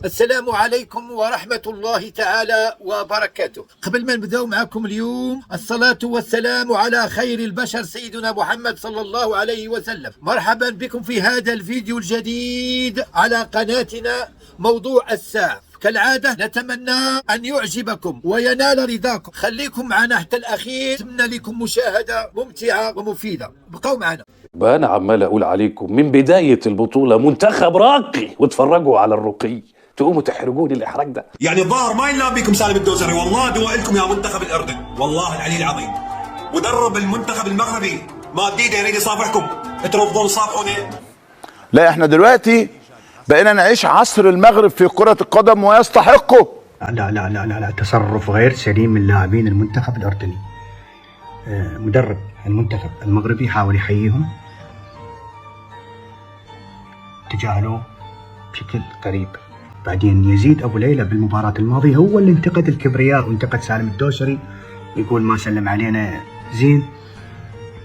السلام عليكم ورحمة الله تعالى وبركاته. قبل ما نبدأ معكم اليوم، الصلاة والسلام على خير البشر سيدنا محمد صلى الله عليه وسلم. مرحبا بكم في هذا الفيديو الجديد على قناتنا موضوع الساعة. كالعادة نتمنى أن يعجبكم وينال رضاكم. خليكم معنا حتى الأخير، أتمنى لكم مشاهدة ممتعة ومفيدة. بقوا معنا. أنا عمال أقول عليكم من بداية البطولة منتخب راقي، وتفرجوا على الرقي تقوموا تحرجوني الإحراج ده. يعني الظاهر ما ينام بيكم سالم الدوسري، والله دواء لكم يا منتخب الأردن، والله العلي العظيم. مدرب المنتخب المغربي ما جديد يريد يصافحكم، ترفضون تصافحوني؟ لا، احنا دلوقتي بقينا نعيش عصر المغرب في كرة القدم ويستحقه. لا لا لا لا لا، تصرف غير سليم من لاعبين المنتخب الأردني. مدرب المنتخب المغربي حاول يحييهم، تجاهلوه بشكل قريب. بعدين يزيد أبو ليلى بالمباراة الماضية هو اللي انتقد الكبرياء وانتقد سالم الدوسري، يقول ما سلم علينا زين.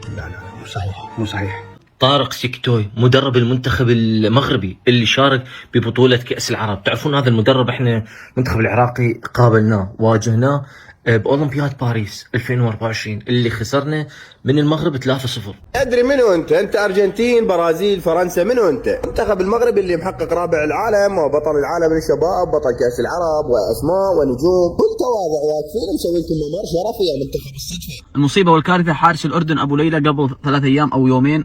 لا لا لا، مو صحيح مو صحيح. طارق سيكتوي مدرب المنتخب المغربي اللي شارك ببطولة كأس العرب، تعرفون هذا المدرب احنا المنتخب العراقي قابلناه واجهناه بأولمبياد باريس 2024 اللي خسرنا من المغرب 3-0. ادري منو انت ارجنتين برازيل فرنسا، منو انت؟ منتخب المغرب اللي محقق رابع العالم وبطل العالم للشباب، بطل كأس العرب واسماء ونجوم. كل تواضع واقفين مسوي لكم ممر شرفي يا منتخب الصدفة. المصيبة والكارثة حارس الأردن أبو ليلى قبل 3 أيام أو يومين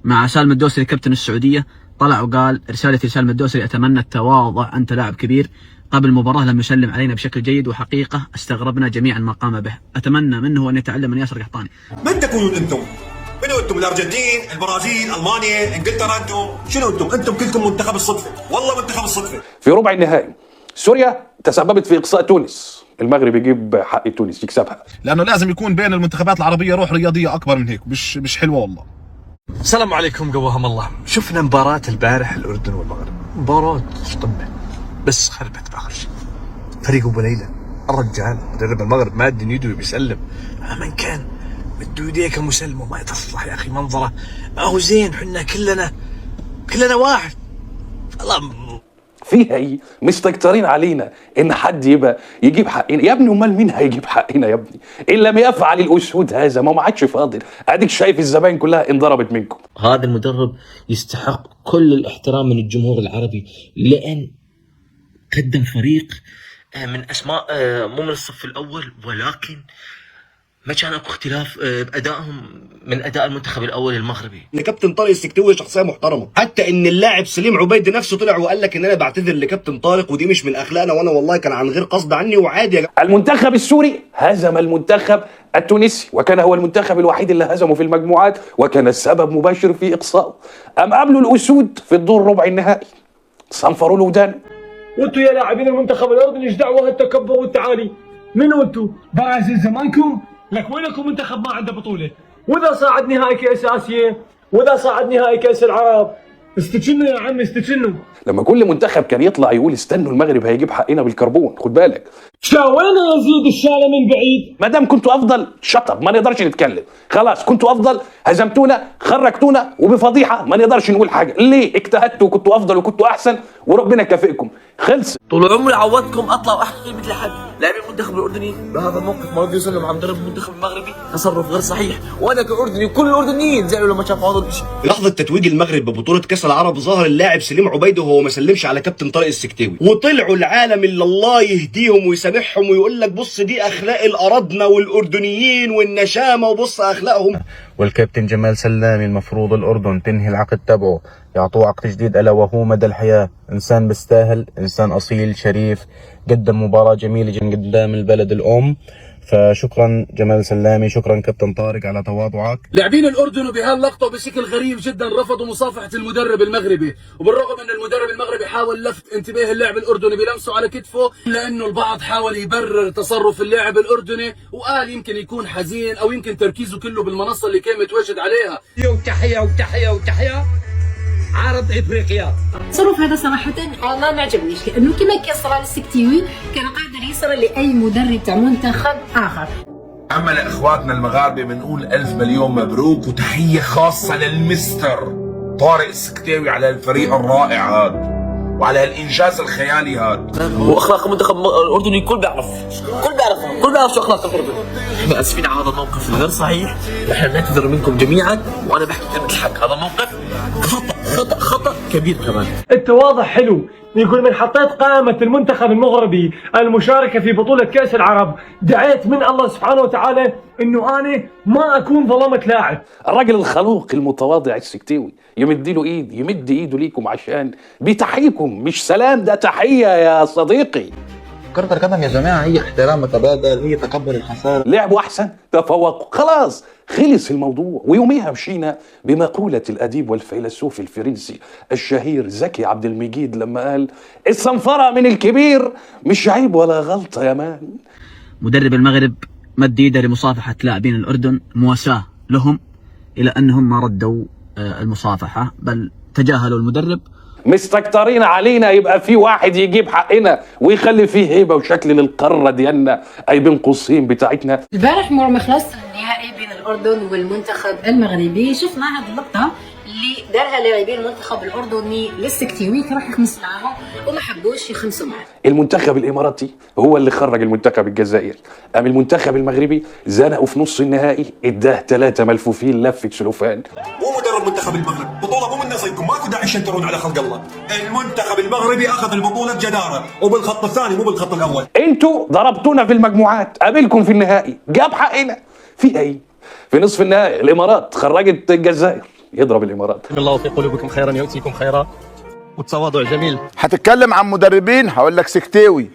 مع سالم الدوسري كابتن السعودية طلع وقال رسالتي لسالم الدوسري: أتمنى التواضع، أنت لاعب كبير. قبل المباراة لما يسلم علينا بشكل جيد، وحقيقة استغربنا جميعا ما قام به. أتمنى منه أن يتعلم من ياسر قحطاني. من تكونون انتم؟ منو انتم؟ الارجنتين، البرازيل، المانيا، انجلترا؟ انتم شنو انتم؟ انتم كلكم منتخب الصدفة، والله منتخب الصدفة. في ربع النهائي سوريا تسببت في إقصاء تونس، المغرب يجيب حق تونس يكسبها، لأنه لازم يكون بين المنتخبات العربية روح رياضية أكبر من هيك. مش حلوة والله. السلام عليكم، قواهم الله. شفنا مباراة البارح الأردن والمغرب، مباراة قمة، بس خربت بآخر شيء. فريق أبو ليلى الرجال مدرب المغرب ما ادني يده بيسلم، من كان بده يديك مسلم وما يتصلح يا أخي. منظره ما هو زين، حنا كلنا واحد. الله فيها ايه؟ مستكترين علينا ان حد يبقى يجيب حقنا يا ابني. امال مين هيجيب حقنا يا ابني؟ ان لم يفعل الاسود هذا ما عادش فاضل. اديك شايف الزباين كلها انضربت منكم. هذا المدرب يستحق كل الاحترام من الجمهور العربي، لأن قدم فريق من أسماء مو من الصف الأول، ولكن ما كان اكو اختلاف بادائهم من اداء المنتخب الاول المغربي. ان كابتن طارق السكتوي شخصيه محترمه، حتى ان اللاعب سليم عبيد نفسه طلع وقال لك ان انا بعتذر لكابتن طارق ودي مش من اخلاقنا، وانا والله كان عن غير قصد عني وعادي. المنتخب السوري هزم المنتخب التونسي، وكان هو المنتخب الوحيد اللي هزمه في المجموعات، وكان السبب مباشر في اقصائه. ام قابلوا الاسود في الدور ربع النهائي صنفروا له ودان. وانتوا يا لاعبين المنتخب الاردني ايش دعوه هالتكبر والتعالي؟ منو انتوا؟ برازيل زمانكم؟ لك وينكم منتخب ما عنده بطولة؟ وإذا صعد نهائي كأس آسيا، وإذا صعد نهائي كأس العرب، استجنوا يا عمي استجنوا. لما كل منتخب كان يطلع يقول استنوا المغرب هيجيب حقنا بالكربون، خد بالك. شاوينا يزيد الشالة من بعيد. ما دام كنتوا افضل شطب ما نقدرش نتكلم، خلاص كنتوا افضل، هزمتونا، خرجتونا، وبفضيحه ما نقدرش نقول حاجه. ليه؟ اجتهدتوا وكنتوا افضل وكنتوا احسن وربنا كافئكم. خلص. طول عمري عودتكم اطلع واحكي مثل حد. لاعبين المنتخب الاردني بهذا الموقف ما رضي يسلم على مدرب المنتخب المغربي، تصرف غير صحيح. وانا كاردني وكل الاردنيين زعلوا لما شافوا هذا الشيء. في لحظه تتويج المغرب ببطوله كاس العرب ظهر اللاعب سليم عبيد وهو ما سلمش على كابتن طارق السكتوي، وطلعوا العالم اللي الله يهديهم ويسامحهم ويقول لك بص دي اخلاق الاراضنه والاردنيين والنشامه وبص اخلاقهم. والكابتن جمال سلامي المفروض الأردن تنهي العقد تبعه، يعطوه عقد جديد ألا وهو مدى الحياة. إنسان بيستاهل، إنسان أصيل شريف، قدم مباراة جميلة قدام البلد الأم. فشكرا جمال سلامي، شكرا كابتن طارق على تواضعك. لاعبين الأردن بهاللقطة بشكل غريب جدا رفضوا مصافحة المدرب المغربي، وبالرغم أن المدرب المغربي حاول لفت انتباه اللاعب الأردني بلمسه على كتفه، إلا أنه البعض حاول يبرر تصرف اللاعب الأردني وقال يمكن يكون حزين أو يمكن تركيزه كله بالمنصة اللي كان متواجد عليها. وتحية عرض افريقيا. تصرف هذا صراحة والله ما عجبنيش، لأنه كما كان صرا للسكتيوي كان قادر يصرا لأي مدرب تاع منتخب آخر. أما لإخواتنا المغاربة بنقول ألف مليون مبروك وتحية خاصة للمستر طارق السكتاوي على الفريق الرائع هذا. وعلى هالانجاز الخيالي هذا. واخلاق المنتخب الاردني الكل بيعرف شو اخلاق الاردن. احنا اسفين على هذا الموقف الغير صحيح، واحنا بنعتذر منكم جميعا، وانا بحكي كلمه الحق، هذا موقف خطا كبير كمان. التواضع حلو، يقول من حطيت قائمة المنتخب المغربي المشاركة في بطولة كأس العرب دعيت من الله سبحانه وتعالى انه انا ما اكون ظلمت لاعب. الراجل الخلوق المتواضع السكتيوي يمد ايده ليكم عشان بتحييكم، مش سلام، ده تحية يا صديقي. كرة القدم يا جماعة هي احترام متبادل، هي تقبل الخسارة. لعبوا احسن، تفوقوا، خلاص خلص الموضوع. ويوميها مشينا بمقولة الأديب والفيلسوف الفرنسي الشهير زكي عبد المجيد لما قال الصنفرة من الكبير مش عيب ولا غلطة يا مان. مدرب المغرب مد يده لمصافحة لاعبين الأردن مواساة لهم، إلى أنهم ما ردوا المصافحة بل تجاهلوا المدرب. مستكترين علينا يبقى في واحد يجيب حقنا ويخلي فيه هيبة وشكل للقارة ديالنا، أي بين قوسين بتاعتنا. البارح مرة خلاص النهائي بين الأردن والمنتخب المغربي، شفنا هذه اللقطة اللي دارها لاعبين المنتخب الأردني للسكتيوي، راح يخمس معاهم وما حبوش يخمسوا معاه. المنتخب الإماراتي هو اللي خرج المنتخب الجزائري، أم المنتخب المغربي زنقوا في نص النهائي اداه 3 ملفوفين لفة سلوفان. مو مدرب منتخب المغرب، بطولة مو من نصيبكم، ماكو داعي تشنترون على خلق الله. المنتخب المغربي أخذ البطولة بجدارة وبالخط الثاني مو بالخط الأول. انتوا ضربتونا في المجموعات، قابلكم في النهائي جاب حقنا. في ايه؟ في نصف النهائي الإمارات خرجت الجزائر، يضرب الإمارات. الله في قلوبكم خيرا يؤتيكم خيرا، والتواضع جميل. هتتكلم عن مدربين هقول لك سكتيوي،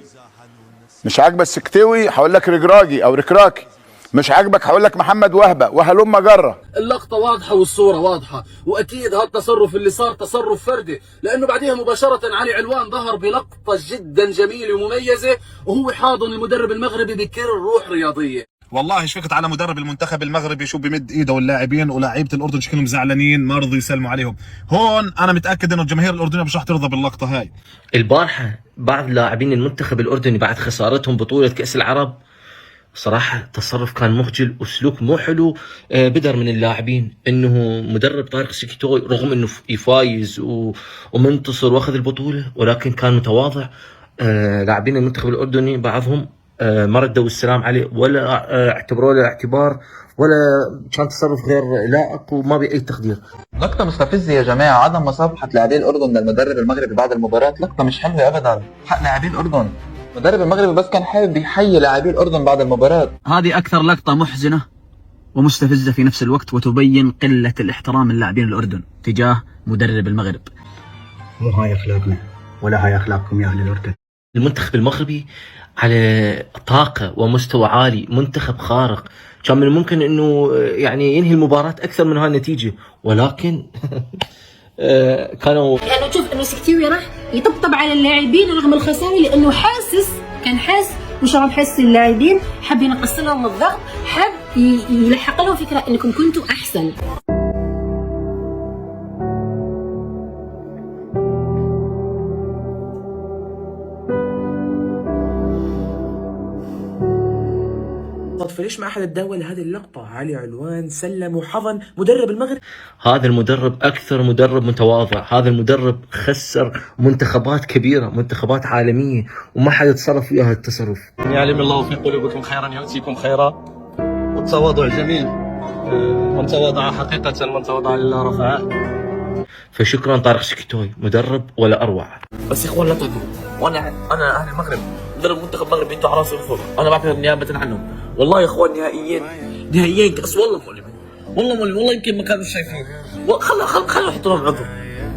مش عاجبك السكتيوي هقول لك رجراجي او ركراكي، مش عاجبك هقول لك محمد وهبه وهلم جره. اللقطه واضحه والصوره واضحه، واكيد هالتصرف اللي صار تصرف فردي، لانه بعدها مباشره علي علوان ظهر بلقطه جدا جميله ومميزه وهو حاضن المدرب المغربي بكل روح رياضيه. والله شفقت على مدرب المنتخب المغربي شو بمد ايده واللاعبين ولاعيبه الاردن شكلهم زعلانين ما رضوا يسلموا عليهم. هون انا متاكد انه الجماهير الاردنيه مش رح ترضى باللقطه هاي. البارحه بعض لاعبين المنتخب الاردني بعد خسارتهم بطوله كاس العرب صراحه تصرف كان مخجل وسلوك مو حلو بدر من اللاعبين، انه مدرب طارق سكيتوي رغم انه يفايز ومنتصر واخذ البطوله ولكن كان متواضع. لاعبين المنتخب الاردني بعضهم ما ردوا السلام عليه ولا اعتبروه له اعتبار، ولا كان تصرف غير لائق وما بأي تقدير. لقطة مستفزة يا جماعة، عدم مصافحة لاعبي الأردن للمدرب المغربي بعد المباراة لقطة مش حلوة أبدا حق لاعبي الأردن. المدرب المغربي بس كان حابب يحيي لاعبي الأردن بعد المباراة. هذه أكثر لقطة محزنة ومستفزة في نفس الوقت، وتبين قلة الاحترام من لاعبين الأردن تجاه مدرب المغرب. مو هاي أخلاقنا ولا هاي أخلاقكم يا أهل الأردن. المنتخب المغربي على طاقة ومستوى عالي، منتخب خارق، كان من الممكن انه يعني ينهي المباراة اكثر من هاي النتيجة، ولكن كانوا يعني شوف انه سكتيوي راح يطبطب على اللاعبين رغم الخسارة، لانه كان حاسس مش عم حس اللاعبين، حب ينقص لهم الضغط، حب يلحق لهم فكرة انكم كنتوا احسن. فليش ما احد تداول هذه اللقطه؟ علي علوان سلم وحضن مدرب المغرب. هذا المدرب اكثر مدرب متواضع، هذا المدرب خسر منتخبات كبيره، منتخبات عالميه، وما حد تصرف وياها التصرف. يعلم الله في قلوبكم خيرا يؤتيكم خيرا، والتواضع جميل. من تواضع حقيقه من تواضع لله رفعه. فشكرا طارق سكيتوي، مدرب ولا اروع. بس يا اخوان لا تقولوا، وانا اهل المغرب مدرب منتخب المغرب انتوا على راسي من فوق، انا بعتذر نيابه عنهم. والله يا اخوان نهائيين كاس والله مؤلم، والله يمكن ما كانوا شايفين. خلوا يحطوا لهم عذر،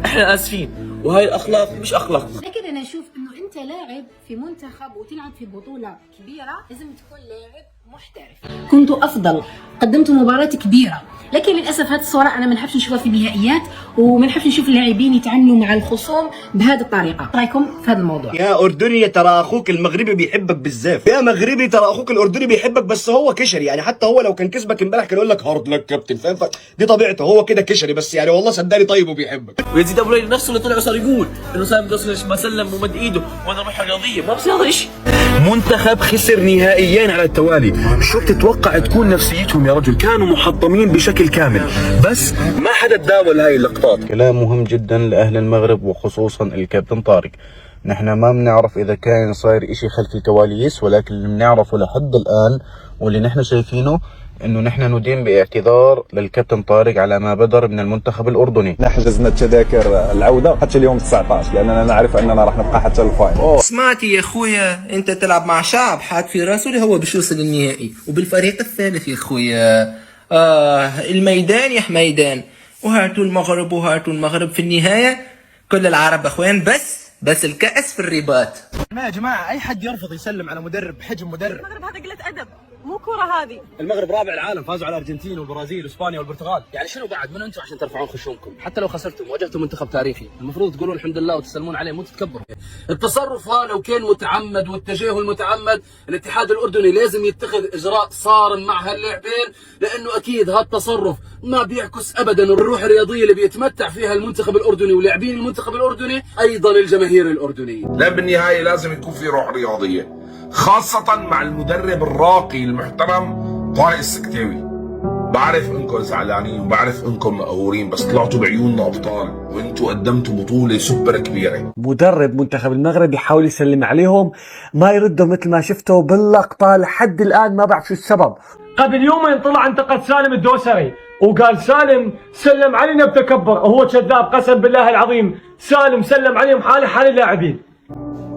احنا اسفين، وهاي الاخلاق مش اخلاق. لكن انا اشوف انه انت لاعب في منتخب وتلعب في بطوله كبيره، لازم تكون لاعب محترف. كنتوا افضل، قدمتوا مباراه كبيره، لكن للاسف هذه الصوره انا ما نحبش نشوفها في النهائيات، وما نحبش نشوف اللاعبين يتعاملوا مع الخصوم بهذه الطريقه. رايكم في هذا الموضوع؟ يا اردني ترى اخوك المغربي بيحبك بالزاف، يا مغربي ترى اخوك الاردني بيحبك، بس هو كشري يعني، حتى هو لو كان كسبك امبارح كان يقول لك هارد لك كابتن، فاهم؟ دي طبيعته، هو كده كشري، بس يعني والله صدقني طيب وبيحبك. ويزيد ابو ليلى نفسه اللي طلع وصار يقول انه سالم الدوسري ما سلم ومد ايده وانا روح رياضيه، ما بصير هذا الشيء. منتخب خسر نهائيين على التوالي. شو بتتوقع تكون نفسيتهم يا رجل؟ كانوا محطمين بشكل كامل، بس ما حدا تداول هاي اللقطات. كلام مهم جدا لأهل المغرب وخصوصا الكابتن طارق. نحن ما بنعرف إذا كان صاير إشي خلف الكواليس، ولكن اللي بنعرفه لحد الآن واللي نحن شايفينه انه نحن ندين باعتذار للكابتن طارق على ما بدر من المنتخب الاردني. حجزنا التذاكر العوده حتى اليوم 19 لاننا نعرف اننا راح نبقى حتى الفاينل. سمعتي يا اخويا، انت تلعب مع شعب حاط في راسه اللي هو باش يوصل للنهائي، وبالفريق الثالث يا اخويا الميدان يا حميدان، وهاتوا المغرب وهاتوا المغرب في النهايه كل العرب اخوان، بس الكأس في الرباط. يا جماعه اي حد يرفض يسلم على مدرب بحجم مدرب. المغرب هذا قله ادب، مو كوره هذه. المغرب رابع العالم، فازوا على الارجنتين والبرازيل واسبانيا والبرتغال. يعني شنو بعد من انتم عشان ترفعون خشومكم؟ حتى لو خسرتم واجهتوا منتخب تاريخي، المفروض تقولون الحمد لله وتسلمون عليه، مو تتكبروا. التصرف هذا لو كان متعمد والتجاهل متعمد، الاتحاد الاردني لازم يتخذ اجراء صارم مع هاللاعبين، لانه اكيد هذا التصرف ما بيعكس ابدا الروح الرياضيه اللي بيتمتع فيها المنتخب الاردني ولاعبين المنتخب الاردني، ايضا الجماهير الاردنيه. لا بالنهايه لازم يكون في روح رياضيه، خاصه مع المدرب الراقي المحترم طارق السكتاوي. بعرف انكم زعلانين وبعرف انكم مقهورين، بس طلعتوا بعيوننا ابطال وانتوا قدمتوا بطوله سوبر كبيره. مدرب منتخب المغرب يحاول يسلم عليهم، ما يردوا مثل ما شفتوا باللقطه، لحد الان ما بعرف شو السبب. قبل يومين طلع انتقد سالم الدوسري وقال سالم سلم علينا بتكبر، وهو كذاب قسم بالله العظيم. سالم سلم عليهم حال اللاعبين.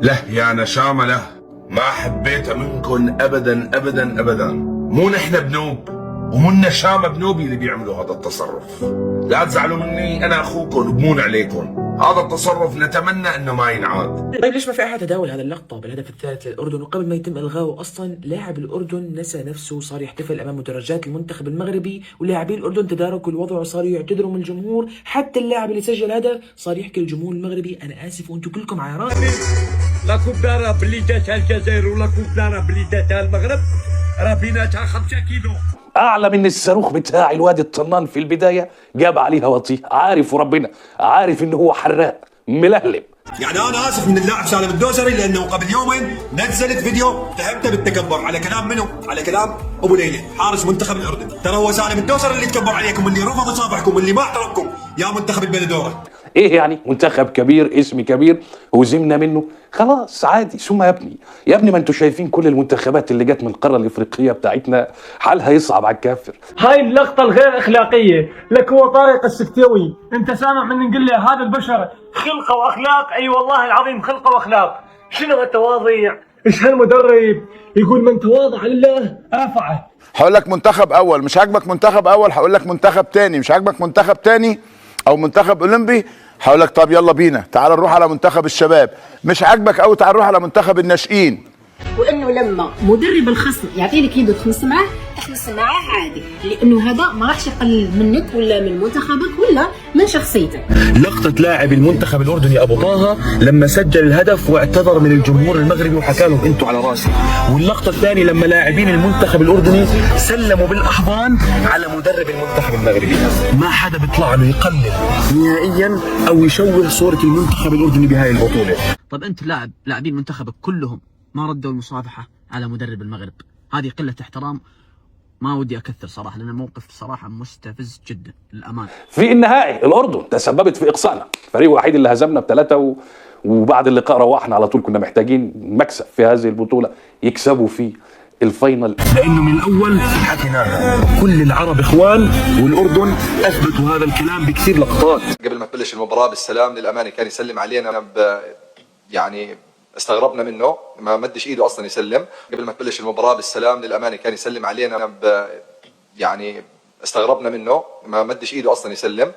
له يا نشامه له، ما حبيتها منكم ابدا ابدا ابدا. مو نحن بنوب ومو النشامه بنوبي اللي بيعملوا هذا التصرف. لا تزعلوا مني، انا اخوكم وبمون عليكم. هذا التصرف نتمنى انه ما ينعاد. طيب ليش ما في احد تداول هذا اللقطه بالهدف الثالث للاردن؟ وقبل ما يتم الغائه اصلا لاعب الاردن نسى نفسه وصار يحتفل امام مدرجات المنتخب المغربي، ولاعبي الاردن تداركوا الوضع وصاروا يعتذروا من الجمهور. حتى اللاعب اللي سجل هدف صار يحكي للجمهور المغربي انا اسف وانتم كلكم على راسي. لا كوب دارها بلي داتها الجزائر ولا كوب دارها بلي داتها المغرب، راه بيناتها 5 كيلو. اعلى من الصاروخ بتاع الواد الطنان في البدايه، جاب عليها وطيه، عارف وربنا عارف انه هو حراق ملهلب. يعني انا اسف من اللاعب سالم الدوسري لانه قبل يومين نزلت فيديو اتهمته بالتكبر على كلام منه؟ على كلام ابو ليلى حارس منتخب الاردن. ترى هو سالم الدوسري اللي تكبر عليكم، اللي رفض يصافحكم، اللي ما احترمكم يا منتخب البلدوره. ايه يعني منتخب كبير اسم كبير وزمنا منه خلاص عادي. ثم يا ابني ما انتوا شايفين كل المنتخبات اللي جت من القاره الافريقيه بتاعتنا حالها يصعب على الكافر. هاي اللقطه الغير اخلاقيه لك هو طارق السكتاوي، انت سامع من نقول له هذا البشر خلقه واخلاق؟ اي والله العظيم خلقه واخلاق. شنو هالتواضع؟ ايش هالمدرب يقول من تواضع لله رفعه. هقول لك منتخب اول، مش عاجبك منتخب اول هقول لك منتخب تاني، مش عاجبك منتخب تاني او منتخب اولمبي هقول لك طب يلا بينا تعال نروح على منتخب الشباب، مش عاجبك او تعال نروح على منتخب الناشئين. وانه لما مدرب الخصم يعطي لك يده تخلص معه تخلص معه عادي، لانه هذا ما راحش يقلل منك ولا من منتخبك ولا من شخصيتك. لقطة لاعب المنتخب الأردني أبو طه لما سجل الهدف واعتذر من الجمهور المغربي وحكى لهم أنتوا على راسي، واللقطة الثانية لما لاعبين المنتخب الأردني سلموا بالأحضان على مدرب المنتخب المغربي. ما حدا بيطلع له يقلل نهائيا أو يشوه صورة المنتخب الأردني بهاي البطولة. طب أنت لاعبين منتخبك كلهم ما ردوا المصافحة على مدرب المغرب، هذه قلة احترام. ما ودي أكثر صراحة لأن الموقف صراحة مستفز جدا للأمانة. في النهائي الأردن تسببت في إقصائنا، الفريق الوحيد اللي هزمنا ب3 وبعد اللقاء روحنا على طول. كنا محتاجين مكسب في هذه البطولة يكسبوا فيه الفاينل، لأنه من الأول حكيناها كل العرب إخوان، والأردن أثبتوا هذا الكلام بكثير لقطات. قبل ما تبلش المباراة بالسلام للأمانة كان يسلم علينا، يعني استغربنا منه، ما مدش ايده اصلا يسلم. قبل ما تبلش المباراه بالسلام للامانه كان يسلم علينا، يعني استغربنا منه، ما مدش ايده اصلا يسلم.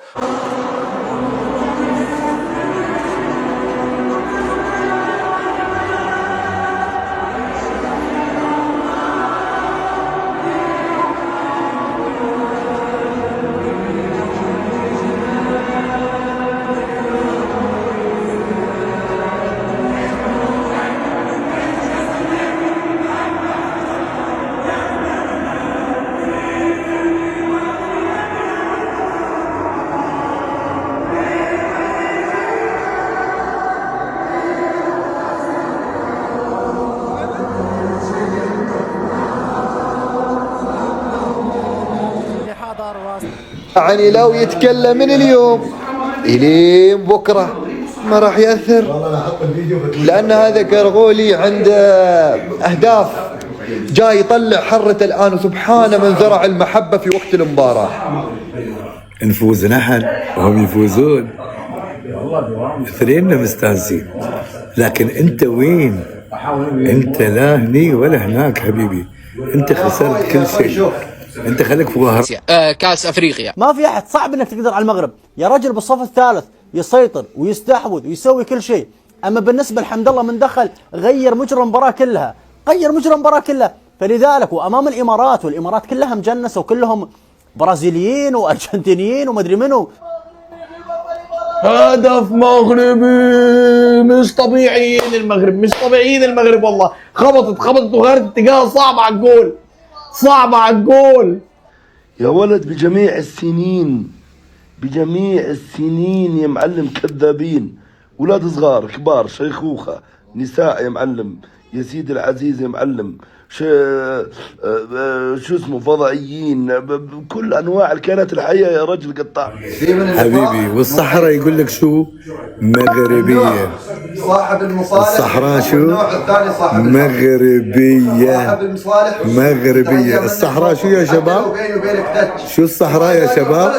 يعني لو يتكلم من اليوم إلين بكرة ما راح يأثر، لأن هذا كرغولي عنده أهداف، جاي يطلع حرته الآن، وسبحانه من زرع المحبة في وقت المباراة. نفوز نحن وهم يفوزون، اثنيننا مستانسين، لكن انت وين؟ انت لا هني ولا هناك حبيبي، انت خسرت كل شيء، انت خليك فوق كاس افريقيا. ما في احد صعب انك تقدر على المغرب يا رجل، بالصف الثالث يسيطر ويستحوذ ويسوي كل شيء. اما بالنسبه لحمد الله من دخل غير مجرى المباراه كلها، غير مجرى المباراه كلها. فلذلك وامام الامارات، والامارات كلها مجنسه وكلهم برازيليين وارجنتينيين ومدري منو. هدف مغربي مش طبيعيين المغرب، مش طبيعيين المغرب والله. خبطت وغيرت اتجاه صعبة على الجول، صعبة على الجول يا ولد. بجميع السنين يا معلم كذابين، ولاد صغار كبار شيخوخة نساء يا معلم، يا سيدي العزيز يا معلم، شو اسمه فضائيين، بكل انواع الكائنات الحيه يا رجل قطاع حبيبي. والصحراء يقول لك شو؟ مغربيه. صاحب المصالح الصحراء شو؟ النوع الثاني صاحب مغربيه. الصحراء شو يا شباب؟ شو الصحراء يا شباب؟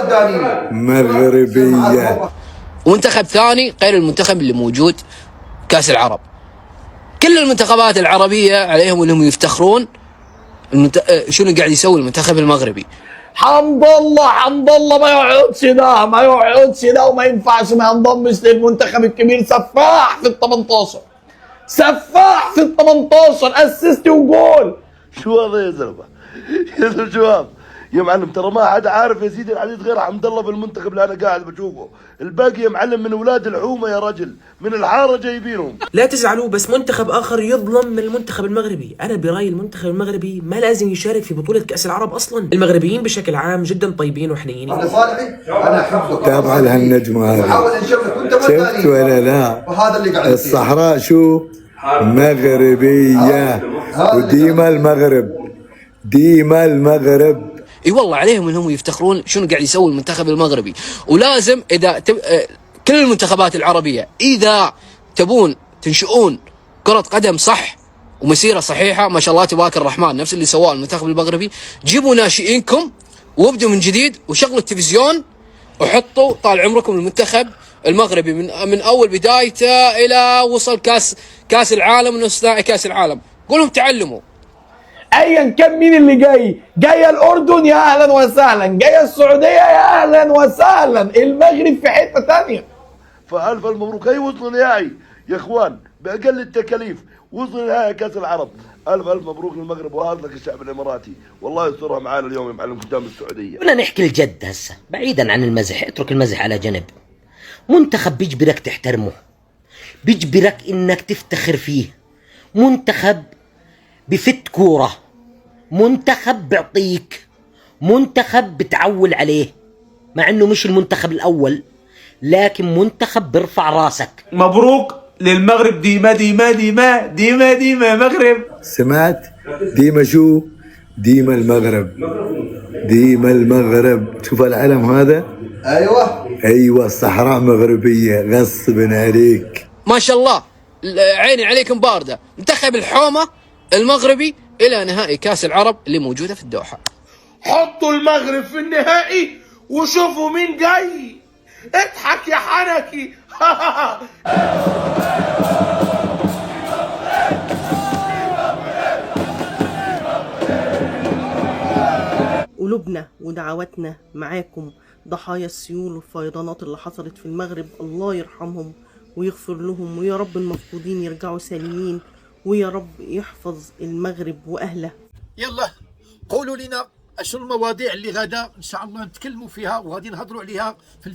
مغربيه. ومنتخب ثاني غير المنتخب اللي موجود كاس العرب. كل المنتخبات العربية عليهم انهم يفتخرون شنو قاعد يسوي المنتخب المغربي. حمد الله ما يقعدش ده وما ينفعش ما ينضمش للمنتخب الكبير. سفاح في ال 18 اسيست وجول. شو هذا يا زلمه؟ شو هذا يا معلم؟ ترى ما حد عارف يا سيدي العزيز غير حمد الله بالمنتخب اللي انا قاعد بشوفه، الباقي يا معلم من اولاد الحومه يا رجل، من الحاره جايبينهم. لا تزعلوا، بس منتخب اخر يظلم من المنتخب المغربي. انا برايي المنتخب المغربي ما لازم يشارك في بطوله كاس العرب اصلا. المغربيين بشكل عام جدا طيبين وحنينين. انا صالحي انا احبك، تابع لهالنجمه هذه، حاول نشوفك وانت شفت ولا لا؟ وهذا اللي قاعد يصير. الصحراء شو؟ مغربيه. وديما المغرب اي والله عليهم انهم يفتخرون شنو قاعد يسوي المنتخب المغربي. ولازم اذا كل المنتخبات العربيه اذا تبون تنشئون كره قدم صح ومسيره صحيحه، ما شاء الله تبارك الرحمن، نفس اللي سواه المنتخب المغربي، جيبوا ناشئينكم وابدوا من جديد وشغلوا التلفزيون وحطوا طال عمركم المنتخب المغربي من اول بدايته الى وصل كاس العالم ونص نهائي كاس العالم. قولهم تعلموا. ايا كان مين اللي جاي الاردن يا اهلا وسهلا، جاي السعوديه يا اهلا وسهلا، المغرب في حته ثانيه. فالف مبروك. هي وصلوا نهائي يا اخوان باقل التكاليف، وصلوا نهائي كاس العرب. الف مبروك للمغرب، وهذا لك الشعب الاماراتي، والله يسترها معانا اليوم يا معلم قدام السعوديه. بدنا نحكي الجد هسه بعيدا عن المزح، اترك المزح على جنب. منتخب بيجبرك تحترمه، بيجبرك انك تفتخر فيه، منتخب بفت كوره، منتخب بعطيك، منتخب بتعول عليه، مع انه مش المنتخب الاول لكن منتخب برفع راسك. مبروك للمغرب. ديما مغرب. سمعت؟ ديما شو؟ ديما المغرب. تشوف العلم هذا؟ ايوه الصحراء مغربيه غصب عليك. ما شاء الله عيني عليكم بارده. منتخب الحومه المغربي الى نهائي كاس العرب اللي موجوده في الدوحه. حطوا المغرب في النهائي وشوفوا مين جاي. اضحك يا حنكي. قلوبنا ودعواتنا معاكم ضحايا السيول والفيضانات اللي حصلت في المغرب. الله يرحمهم ويغفر لهم، ويا رب المفقودين يرجعوا سالمين، ويا رب يحفظ المغرب وأهله. يلا قولوا لنا شنو المواضيع اللي غدا ان شاء الله نتكلموا فيها وغادي نهضروا عليها في